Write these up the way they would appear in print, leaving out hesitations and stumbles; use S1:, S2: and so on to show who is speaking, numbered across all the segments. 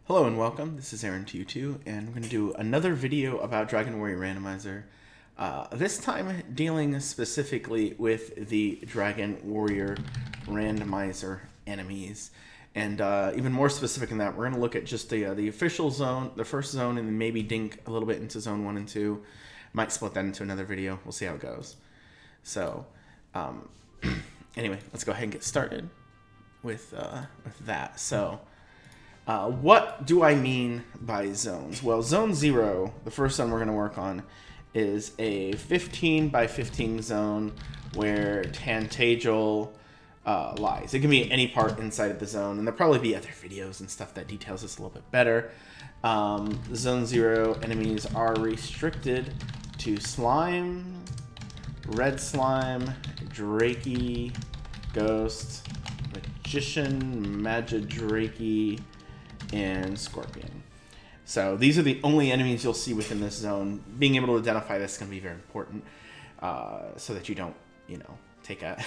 S1: Hello and welcome, this is Aaron TU2, and we're going to do another video about Dragon Warrior Randomizer. This time dealing specifically with the Dragon Warrior Randomizer enemies. And even more specific than that, we're going to look at just the official zone, the first zone, and then maybe dink a little bit into zone 1 and 2. Might split that into another video, we'll see how it goes. So, anyway, let's go ahead and get started with that. So, what do I mean by zones? Well, zone 0, the first zone we're going to work on, is a 15 by 15 zone where Tantagel lies. It can be any part inside of the zone, and there'll probably be other videos and stuff that details this a little bit better. Zone 0 enemies are restricted to slime, red slime, drakey, ghost, magician, magidraki, and scorpion. So these are the only enemies you'll see within this zone. Being able to identify this is going to be very important, so that you don't, take a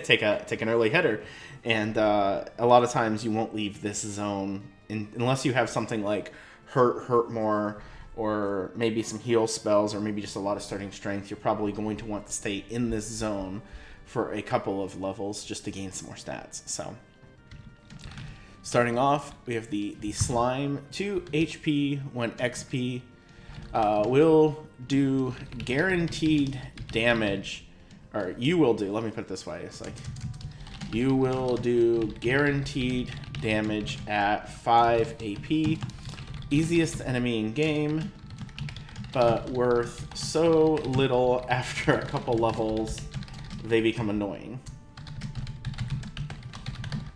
S1: take an early header. And a lot of times you won't leave this zone unless you have something like hurt more, or maybe some heal spells, or maybe just a lot of starting strength. You're probably going to want to stay in this zone for a couple of levels just to gain some more stats. So starting off, we have the slime, 2 HP, 1 XP. Will do guaranteed damage, or you will do, let me put it this way, it's like, you will do guaranteed damage at 5 AP. Easiest enemy in game, but worth so little after a couple levels, they become annoying.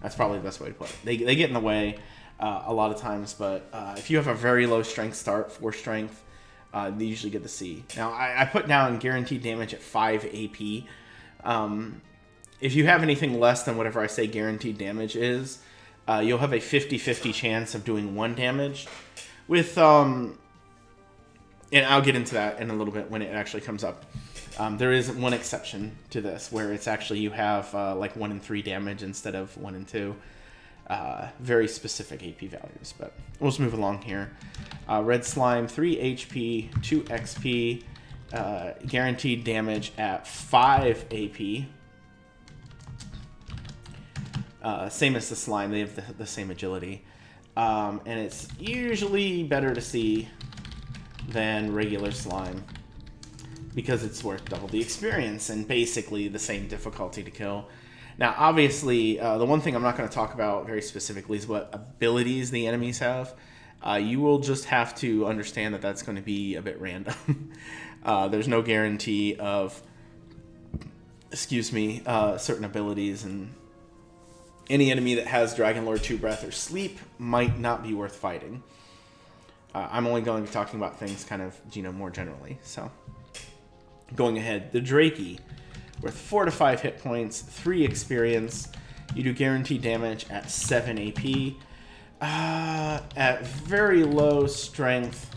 S1: That's probably the best way to put it. They get in the way a lot of times, but if you have a very low strength start, 4 strength, they usually get the C. Now, I put down guaranteed damage at 5 AP. If you have anything less than whatever I say guaranteed damage is, you'll have a 50-50 chance of doing 1 damage. With, and I'll get into that in a little bit when it actually comes up. There is one exception to this, where it's actually you have like 1 and 3 damage instead of 1 and 2. Very specific AP values, but we'll just move along here. Red slime, 3 HP, 2 XP, guaranteed damage at 5 AP. Same as the slime, they have the same agility. And it's usually better to see than regular slime, because it's worth double the experience and basically the same difficulty to kill. Now, obviously, the one thing I'm not going to talk about very specifically is what abilities the enemies have. You will just have to understand that that's going to be a bit random. There's no guarantee of, certain abilities, and any enemy that has Dragon Lord 2 Breath or Sleep might not be worth fighting. I'm only going to be talking about things kind of, more generally, so. Going ahead, the Drakey, with 4 to 5 hit points, 3 experience. You do guaranteed damage at 7 AP. At very low strength,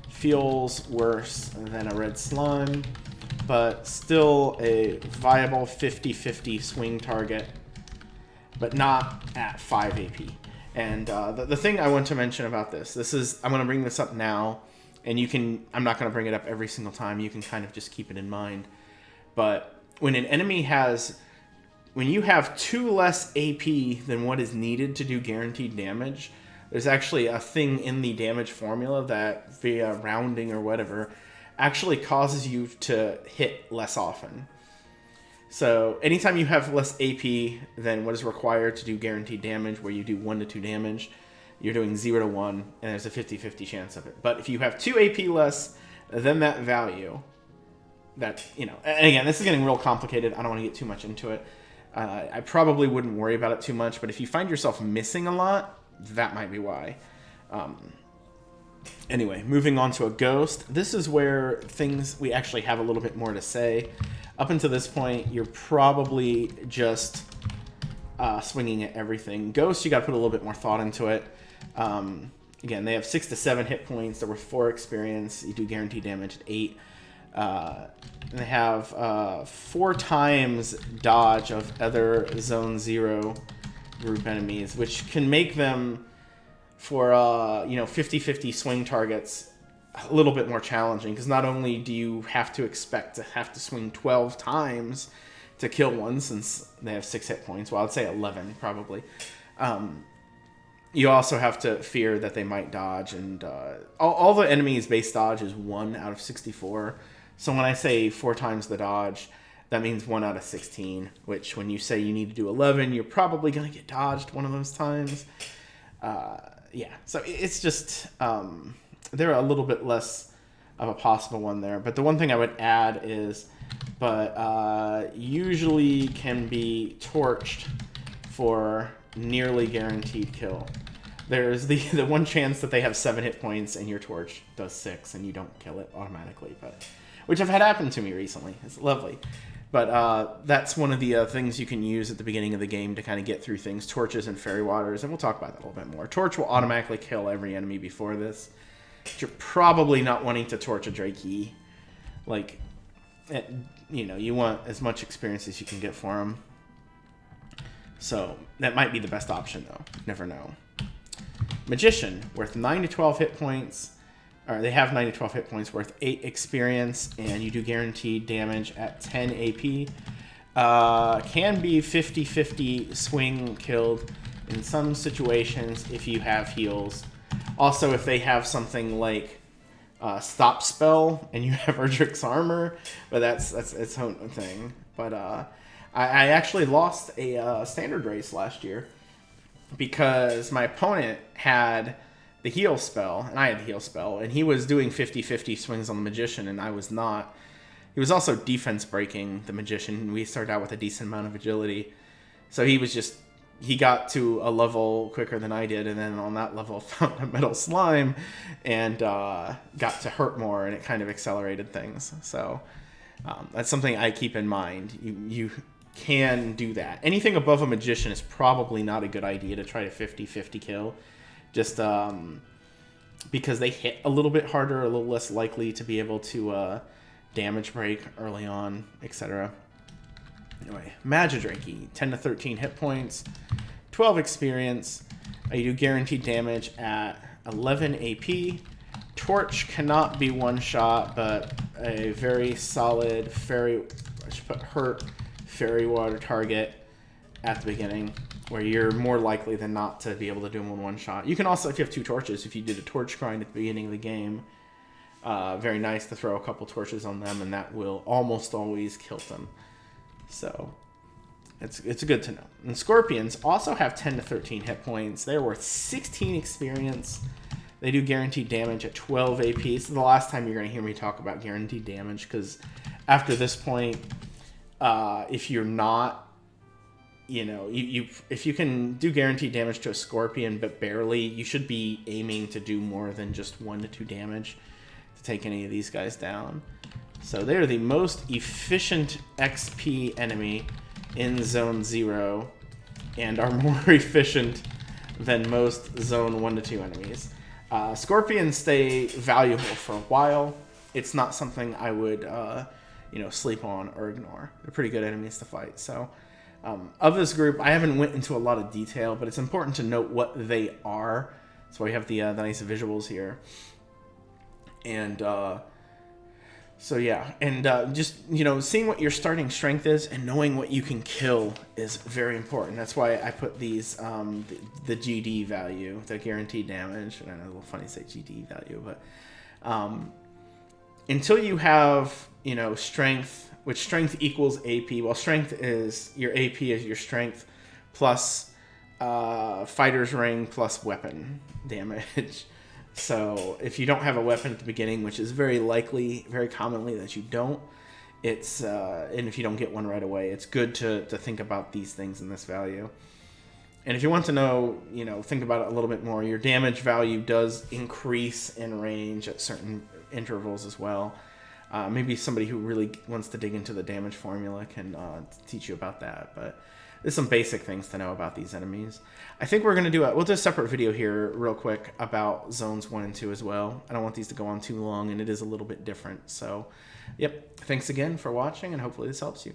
S1: feels worse than a red slime, but still a viable 50-50 swing target, but not at 5 AP. And the thing I want to mention about this is, I'm going to bring this up now, and I'm not going to bring it up every single time. You can kind of just keep it in mind. But when an enemy when you have 2 less AP than what is needed to do guaranteed damage, there's actually a thing in the damage formula that, via rounding or whatever, actually causes you to hit less often. So anytime you have less AP than what is required to do guaranteed damage, where you do 1 to 2 damage, you're doing 0 to 1, and there's a 50-50 chance of it. But if you have 2 AP less than that value, and again, this is getting real complicated. I don't want to get too much into it. I probably wouldn't worry about it too much, but if you find yourself missing a lot, that might be why. Anyway, moving on to a ghost. This is where we actually have a little bit more to say. Up until this point, you're probably just swinging at everything. Ghost, you got to put a little bit more thought into it. Again, they have 6 to 7 hit points. There were 4 experience. You do guaranteed damage at 8. And they have 4 times dodge of other Zone 0 group enemies, which can make them for 50-50 swing targets a little bit more challenging, because not only do you have to expect to have to swing 12 times to kill one, since they have 6 hit points, well, I'd say 11 probably, you also have to fear that they might dodge, and all the enemies' base dodge is 1 out of 64. So when I say 4 times the dodge, that means 1 out of 16, which when you say you need to do 11, you're probably going to get dodged one of those times. Yeah, so it's just, they're a little bit less of a possible one there. But the one thing I would add is, usually can be torched for nearly guaranteed kill. There's the one chance that they have 7 hit points and your torch does 6 and you don't kill it automatically, which I've had happen to me recently. It's lovely. But that's one of the things you can use at the beginning of the game to kind of get through things. Torches and fairy waters, and we'll talk about that a little bit more. Torch will automatically kill every enemy before this. You're probably not wanting to torch a Drakey. Like, you want as much experience as you can get for them. So that might be the best option, though. Never know. Magician, worth 9 to 12 hit points. Or they have 9 to 12 hit points, worth 8 experience, and you do guaranteed damage at 10 AP. Can be 50-50 swing killed in some situations if you have heals. Also, if they have something like stop spell and you have Erdrick's armor, but that's its own thing. But I actually lost a standard race last year because my opponent had the heal spell, and I had the heal spell, and he was doing 50-50 swings on the Magician, and I was not. He was also defense breaking the Magician, and we started out with a decent amount of agility. So he got to a level quicker than I did, and then on that level found a metal slime and got to hurt more, and it kind of accelerated things. So that's something I keep in mind. You can do that. Anything above a Magician is probably not a good idea to try to 50-50 kill. Just because they hit a little bit harder, a little less likely to be able to damage break early on, etc. Anyway, Magidrakey, 10 to 13 hit points, 12 experience. You do guaranteed damage at 11 AP. Torch cannot be one shot, but a very solid fairy water target at the beginning, where you're more likely than not to be able to do them in one shot. You can also, if you have 2 torches, if you did a torch grind at the beginning of the game, very nice to throw a couple torches on them, and that will almost always kill them. So it's good to know. And Scorpions also have 10 to 13 hit points. They're worth 16 experience. They do guaranteed damage at 12 AP. This is the last time you're going to hear me talk about guaranteed damage, because after this point, if you're not, if you can do guaranteed damage to a Scorpion, but barely, you should be aiming to do more than just 1 to 2 damage to take any of these guys down. So they're the most efficient XP enemy in Zone 0 and are more efficient than most Zone 1 to 2 enemies. Scorpions stay valuable for a while. It's not something I would, sleep on or ignore. They're pretty good enemies to fight. So of this group, I haven't went into a lot of detail, but it's important to note what they are. That's why we have the nice visuals here. And so yeah, and just seeing what your starting strength is and knowing what you can kill is very important. That's why I put these the GD value, the guaranteed damage. And I know it's a little funny to say GD value, but until you have strength, which strength equals AP. Well, strength is your AP is your strength plus fighter's ring plus weapon damage. So if you don't have a weapon at the beginning, which is very likely, very commonly that you don't, it's and if you don't get one right away, it's good to think about these things in this value. And if you want to know, think about it a little bit more, your damage value does increase in range at certain intervals as well. Maybe somebody who really wants to dig into the damage formula can teach you about that. But there's some basic things to know about these enemies. I think we'll do a separate video here real quick about zones 1 and 2 as well. I don't want these to go on too long, and it is a little bit different. So, yep. Thanks again for watching, and hopefully this helps you.